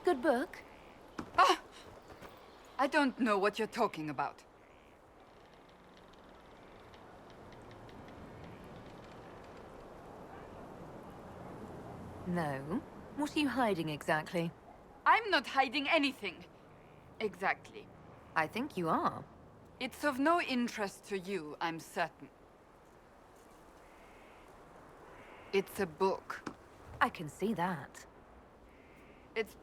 Good book? Ah! I don't know what you're talking about. No. What are you hiding exactly? I'm not hiding anything. Exactly. I think you are. It's of no interest to you, I'm certain. It's a book. I can see that. It's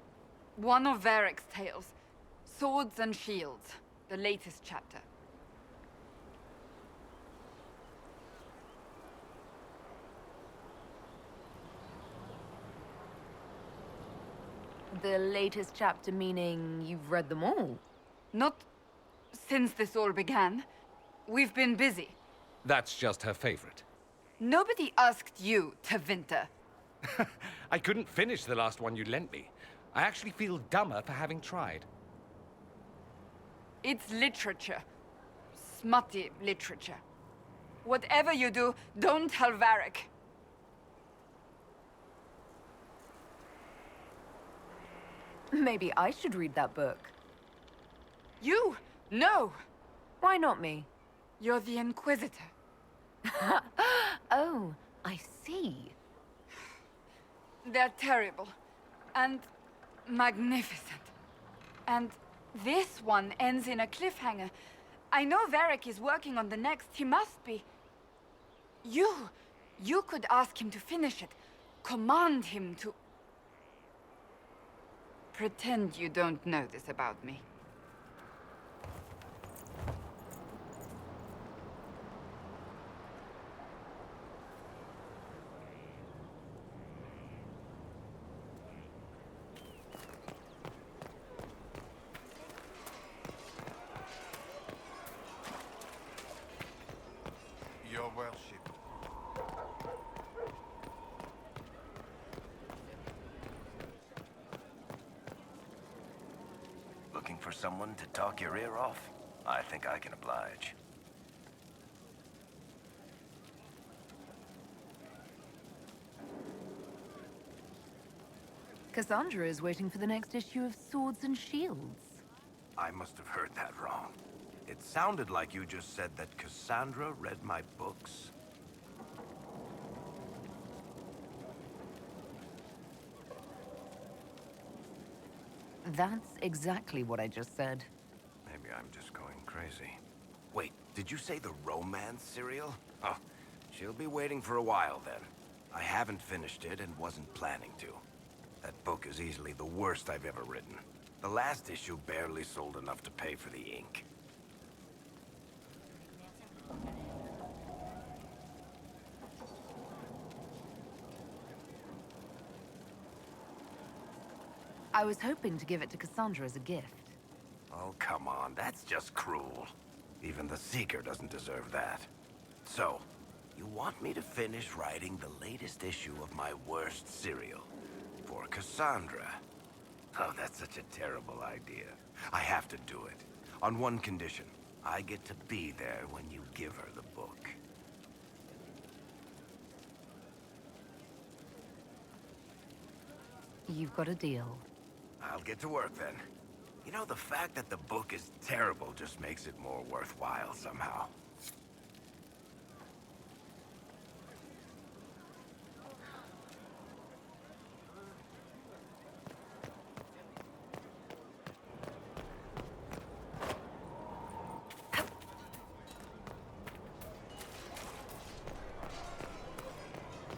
one of Varric's tales. Swords and Shields. The latest chapter. The latest chapter meaning you've read them all? Not since this all began. We've been busy. That's just her favorite. Nobody asked you to winter. I couldn't finish the last one you lent me. I actually feel dumber for having tried. It's literature. Smutty literature. Whatever you do, don't tell Varric. Maybe I should read that book. You? No! Why not me? You're the Inquisitor. Oh, I see. They're terrible. And magnificent. And this one ends in a cliffhanger. I know Varric is working on the next. He must be. You could ask him to finish it. Command him to... Pretend you don't know this about me. Your worship. Looking for someone to talk your ear off? I think I can oblige. Cassandra is waiting for the next issue of Swords and Shields. I must have heard that wrong. It sounded like you just said that Cassandra read my books. That's exactly what I just said. Maybe I'm just going crazy. Wait, did you say the romance serial? Oh, she'll be waiting for a while then. I haven't finished it and wasn't planning to. That book is easily the worst I've ever written. The last issue barely sold enough to pay for the ink. I was hoping to give it to Cassandra as a gift. Oh, come on, that's just cruel. Even the Seeker doesn't deserve that. So, you want me to finish writing the latest issue of my worst serial for Cassandra? Oh, that's such a terrible idea. I have to do it. On one condition. I get to be there when you give her the book. You've got a deal. I'll get to work then. You know, the fact that the book is terrible just makes it more worthwhile somehow.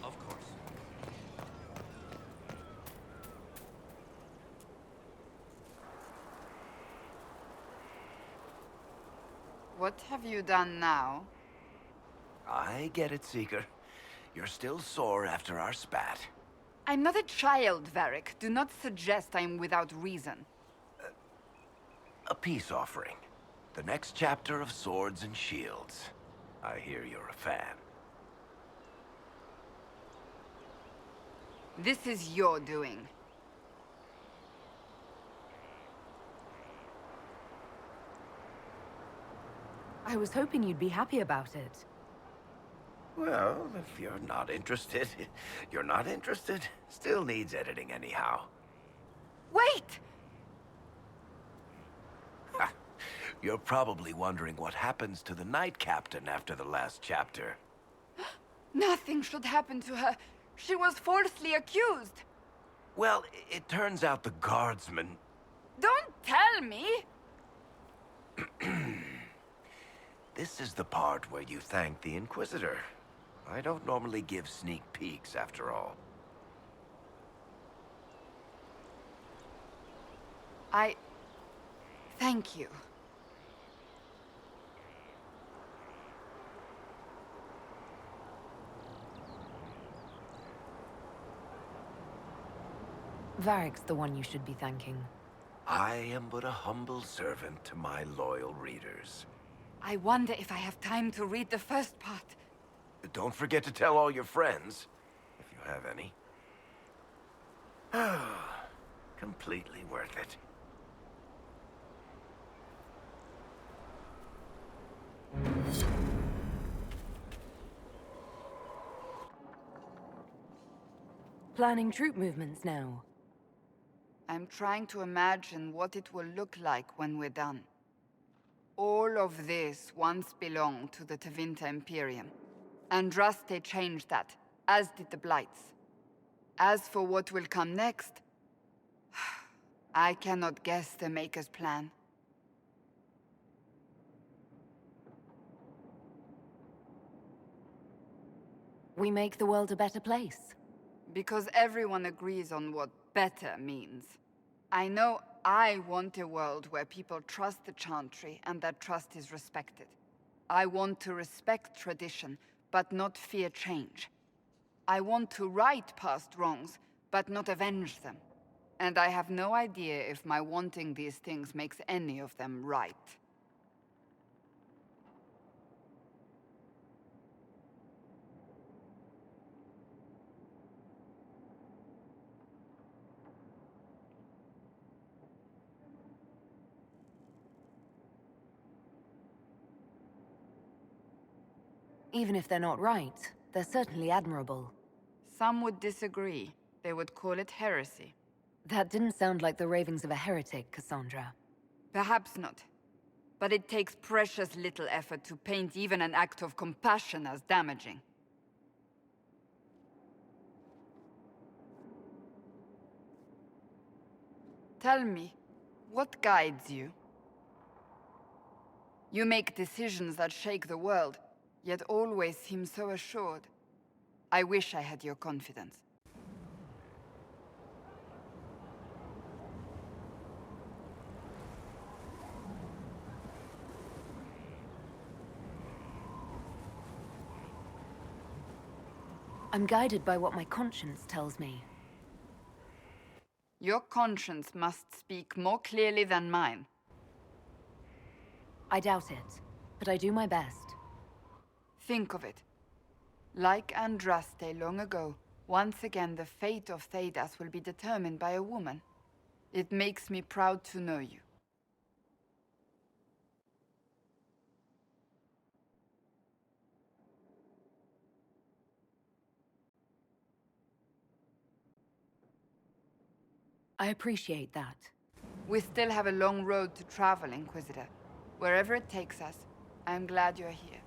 Of course. What have you done now? I get it, Seeker. You're still sore after our spat. I'm not a child, Varric. Do not suggest I'm without reason. A peace offering. The next chapter of Swords and Shields. I hear you're a fan. This is your doing. I was hoping you'd be happy about it. Well, if you're not interested, you're not interested. Still needs editing anyhow. Wait! You're probably wondering what happens to the Knight Captain after the last chapter. Nothing should happen to her. She was falsely accused. Well, it turns out the guardsman... Don't tell me! This is the part where you thank the Inquisitor. I don't normally give sneak peeks, after all. Thank you. Varric's the one you should be thanking. I am but a humble servant to my loyal readers. I wonder if I have time to read the first part. Don't forget to tell all your friends, if you have any. Completely worth it. Planning troop movements now. I'm trying to imagine what it will look like when we're done. All of this once belonged to the Tevinter Imperium. Andraste changed that, as did the Blights. As for what will come next, I cannot guess the Maker's plan. We make the world a better place. Because everyone agrees on what better means. I know I want a world where people trust the Chantry and that trust is respected. I want to respect tradition, but not fear change. I want to right past wrongs, but not avenge them. And I have no idea if my wanting these things makes any of them right. Even if they're not right, they're certainly admirable. Some would disagree. They would call it heresy. That didn't sound like the ravings of a heretic, Cassandra. Perhaps not. But it takes precious little effort to paint even an act of compassion as damaging. Tell me, what guides you? You make decisions that shake the world, yet always seem so assured. I wish I had your confidence. I'm guided by what my conscience tells me. Your conscience must speak more clearly than mine. I doubt it, but I do my best. Think of it. Like Andraste long ago, once again the fate of Thedas will be determined by a woman. It makes me proud to know you. I appreciate that. We still have a long road to travel, Inquisitor. Wherever it takes us, I'm glad you're here.